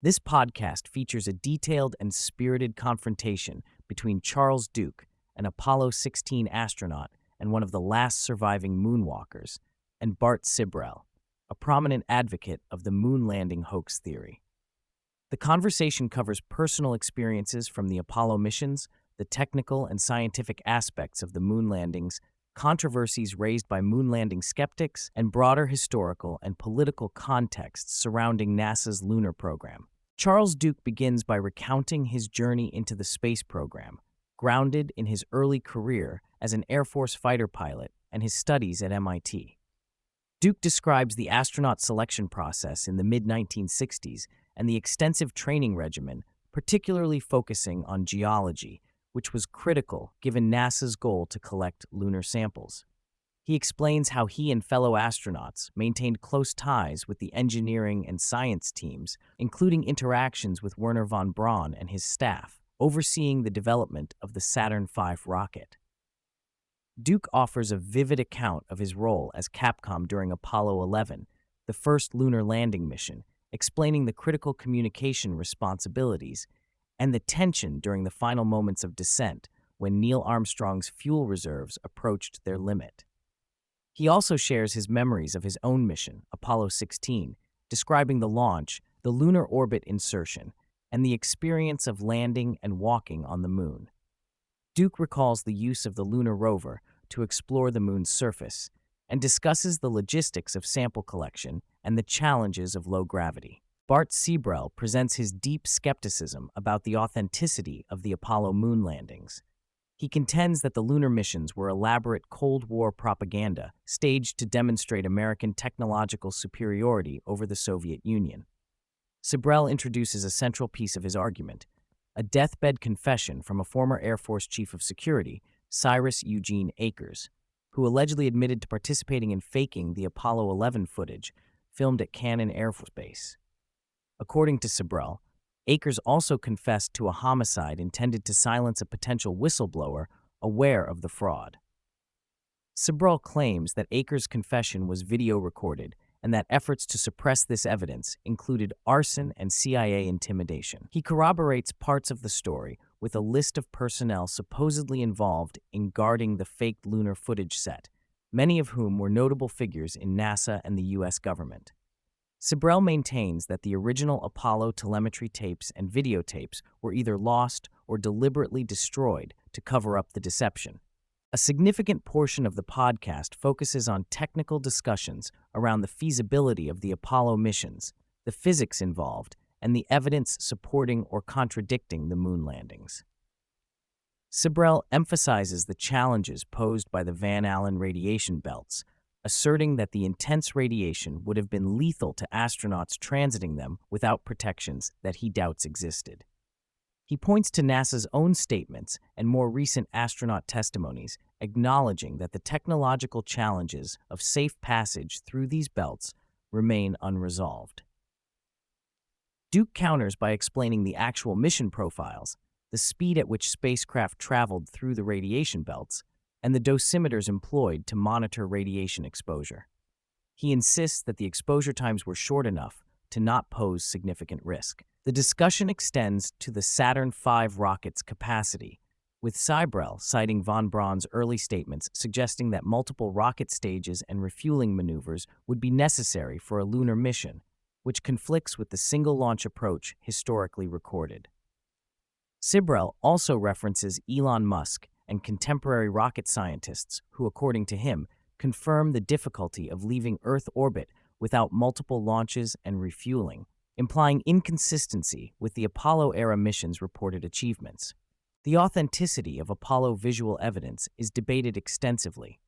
This podcast features a detailed and spirited confrontation between Charles Duke, an Apollo 16 astronaut and one of the last surviving moonwalkers, and Bart Sibrel, a prominent advocate of the moon landing hoax theory. The conversation covers personal experiences from the Apollo missions, the technical and scientific aspects of the moon landings, controversies raised by moon landing skeptics, and broader historical and political contexts surrounding NASA's lunar program. Charles Duke begins by recounting his journey into the space program, grounded in his early career as an Air Force fighter pilot and his studies at MIT. Duke describes the astronaut selection process in the mid-1960s and the extensive training regimen, particularly focusing on geology, which was critical given NASA's goal to collect lunar samples. He explains how he and fellow astronauts maintained close ties with the engineering and science teams, including interactions with Wernher von Braun and his staff, overseeing the development of the Saturn V rocket. Duke offers a vivid account of his role as Capcom during Apollo 11, the first lunar landing mission, explaining the critical communication responsibilities and the tension during the final moments of descent when Neil Armstrong's fuel reserves approached their limit. He also shares his memories of his own mission, Apollo 16, describing the launch, the lunar orbit insertion, and the experience of landing and walking on the moon. Duke recalls the use of the lunar rover to explore the moon's surface and discusses the logistics of sample collection and the challenges of low gravity. Bart Sibrel presents his deep skepticism about the authenticity of the Apollo moon landings. He contends that the lunar missions were elaborate Cold War propaganda staged to demonstrate American technological superiority over the Soviet Union. Sibrel introduces a central piece of his argument, a deathbed confession from a former Air Force Chief of Security, Cyrus Eugene Akers, who allegedly admitted to participating in faking the Apollo 11 footage filmed at Cannon Air Force Base. According to Sibrel, Akers also confessed to a homicide intended to silence a potential whistleblower aware of the fraud. Sibrel claims that Akers' confession was video recorded and that efforts to suppress this evidence included arson and CIA intimidation. He corroborates parts of the story with a list of personnel supposedly involved in guarding the faked lunar footage set, many of whom were notable figures in NASA and the U.S. government. Sibrel maintains that the original Apollo telemetry tapes and videotapes were either lost or deliberately destroyed to cover up the deception. A significant portion of the podcast focuses on technical discussions around the feasibility of the Apollo missions, the physics involved, and the evidence supporting or contradicting the moon landings. Sibrel emphasizes the challenges posed by the Van Allen radiation belts, asserting that the intense radiation would have been lethal to astronauts transiting them without protections that he doubts existed. He points to NASA's own statements and more recent astronaut testimonies, acknowledging that the technological challenges of safe passage through these belts remain unresolved. Duke counters by explaining the actual mission profiles, the speed at which spacecraft traveled through the radiation belts, and the dosimeters employed to monitor radiation exposure. He insists that the exposure times were short enough to not pose significant risk. The discussion extends to the Saturn V rocket's capacity, with Sibrel citing von Braun's early statements suggesting that multiple rocket stages and refueling maneuvers would be necessary for a lunar mission, which conflicts with the single-launch approach historically recorded. Sibrel also references Elon Musk and contemporary rocket scientists who, according to him, confirm the difficulty of leaving Earth orbit without multiple launches and refueling, implying inconsistency with the Apollo-era mission's reported achievements. The authenticity of Apollo visual evidence is debated extensively.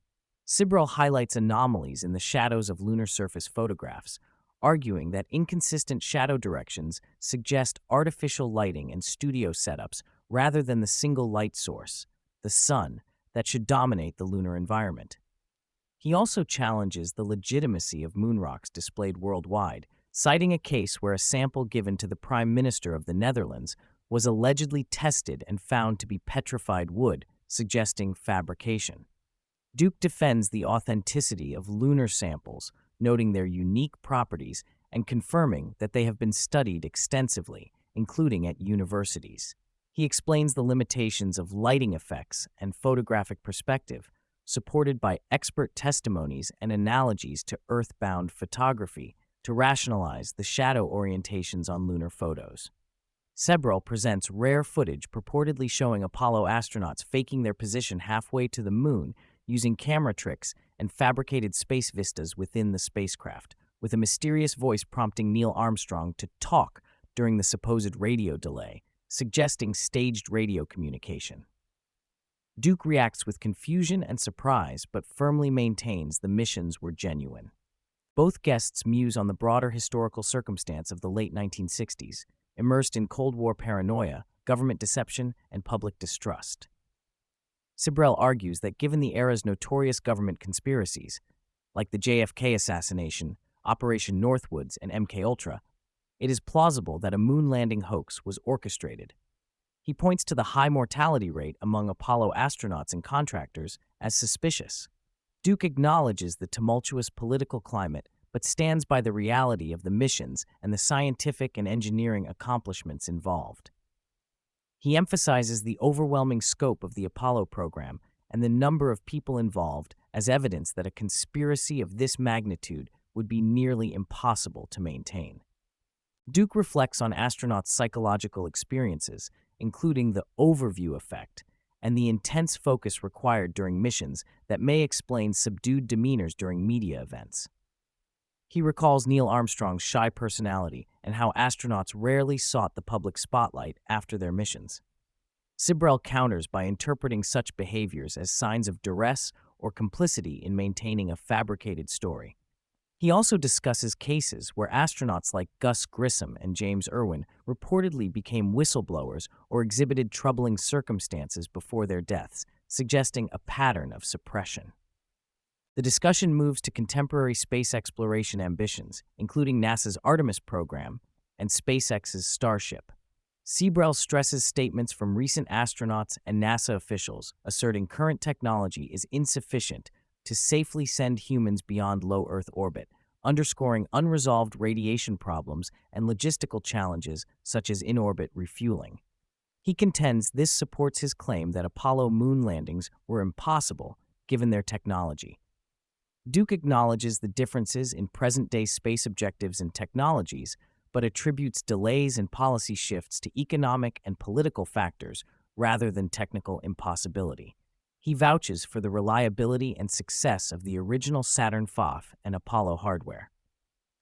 Sibrel highlights anomalies in the shadows of lunar surface photographs, arguing that inconsistent shadow directions suggest artificial lighting and studio setups rather than the single light source, the sun, that should dominate the lunar environment. He also challenges the legitimacy of moon rocks displayed worldwide, citing a case where a sample given to the Prime Minister of the Netherlands was allegedly tested and found to be petrified wood, suggesting fabrication. Duke defends the authenticity of lunar samples, noting their unique properties and confirming that they have been studied extensively, including at universities. He explains the limitations of lighting effects and photographic perspective, supported by expert testimonies and analogies to earthbound photography to rationalize the shadow orientations on lunar photos. Sibrel presents rare footage purportedly showing Apollo astronauts faking their position halfway to the moon using camera tricks and fabricated space vistas within the spacecraft, with a mysterious voice prompting Neil Armstrong to talk during the supposed radio delay, suggesting staged radio communication. Duke reacts with confusion and surprise, but firmly maintains the missions were genuine. Both guests muse on the broader historical circumstance of the late 1960s, immersed in Cold War paranoia, government deception, and public distrust. Sibrel argues that given the era's notorious government conspiracies, like the JFK assassination, Operation Northwoods, and MKUltra, it is plausible that a moon landing hoax was orchestrated. He points to the high mortality rate among Apollo astronauts and contractors as suspicious. Duke acknowledges the tumultuous political climate, but stands by the reality of the missions and the scientific and engineering accomplishments involved. He emphasizes the overwhelming scope of the Apollo program and the number of people involved as evidence that a conspiracy of this magnitude would be nearly impossible to maintain. Duke reflects on astronauts' psychological experiences, including the overview effect and the intense focus required during missions that may explain subdued demeanors during media events. He recalls Neil Armstrong's shy personality and how astronauts rarely sought the public spotlight after their missions. Sibrel counters by interpreting such behaviors as signs of duress or complicity in maintaining a fabricated story. He also discusses cases where astronauts like Gus Grissom and James Irwin reportedly became whistleblowers or exhibited troubling circumstances before their deaths, suggesting a pattern of suppression. The discussion moves to contemporary space exploration ambitions, including NASA's Artemis program and SpaceX's Starship. Sibrel stresses statements from recent astronauts and NASA officials asserting current technology is insufficient to safely send humans beyond low Earth orbit, underscoring unresolved radiation problems and logistical challenges such as in-orbit refueling. He contends this supports his claim that Apollo moon landings were impossible given their technology. Duke acknowledges the differences in present-day space objectives and technologies, but attributes delays and policy shifts to economic and political factors rather than technical impossibility. He vouches for the reliability and success of the original Saturn V and Apollo hardware.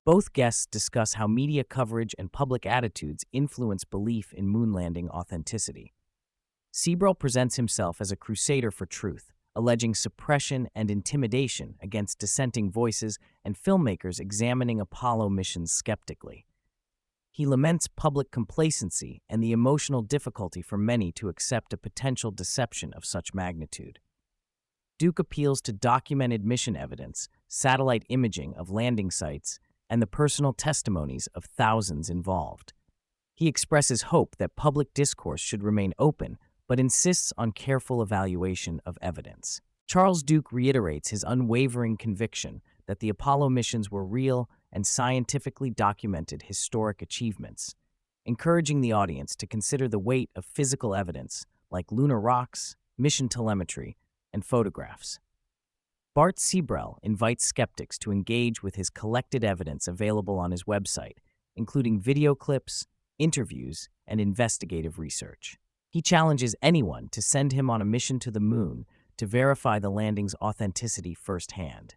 Both guests discuss how media coverage and public attitudes influence belief in moon landing authenticity. Sibrel presents himself as a crusader for truth, alleging suppression and intimidation against dissenting voices and filmmakers examining Apollo missions skeptically. He laments public complacency and the emotional difficulty for many to accept a potential deception of such magnitude. Duke appeals to documented mission evidence, satellite imaging of landing sites, and the personal testimonies of thousands involved. He expresses hope that public discourse should remain open, but insists on careful evaluation of evidence. Charles Duke reiterates his unwavering conviction that the Apollo missions were real and scientifically documented historic achievements, encouraging the audience to consider the weight of physical evidence like lunar rocks, mission telemetry, and photographs. Bart Sibrel invites skeptics to engage with his collected evidence available on his website, including video clips, interviews, and investigative research. He challenges anyone to send him on a mission to the moon to verify the landing's authenticity firsthand.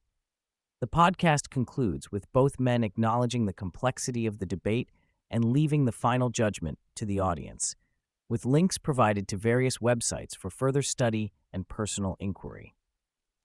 The podcast concludes with both men acknowledging the complexity of the debate and leaving the final judgment to the audience, with links provided to various websites for further study and personal inquiry.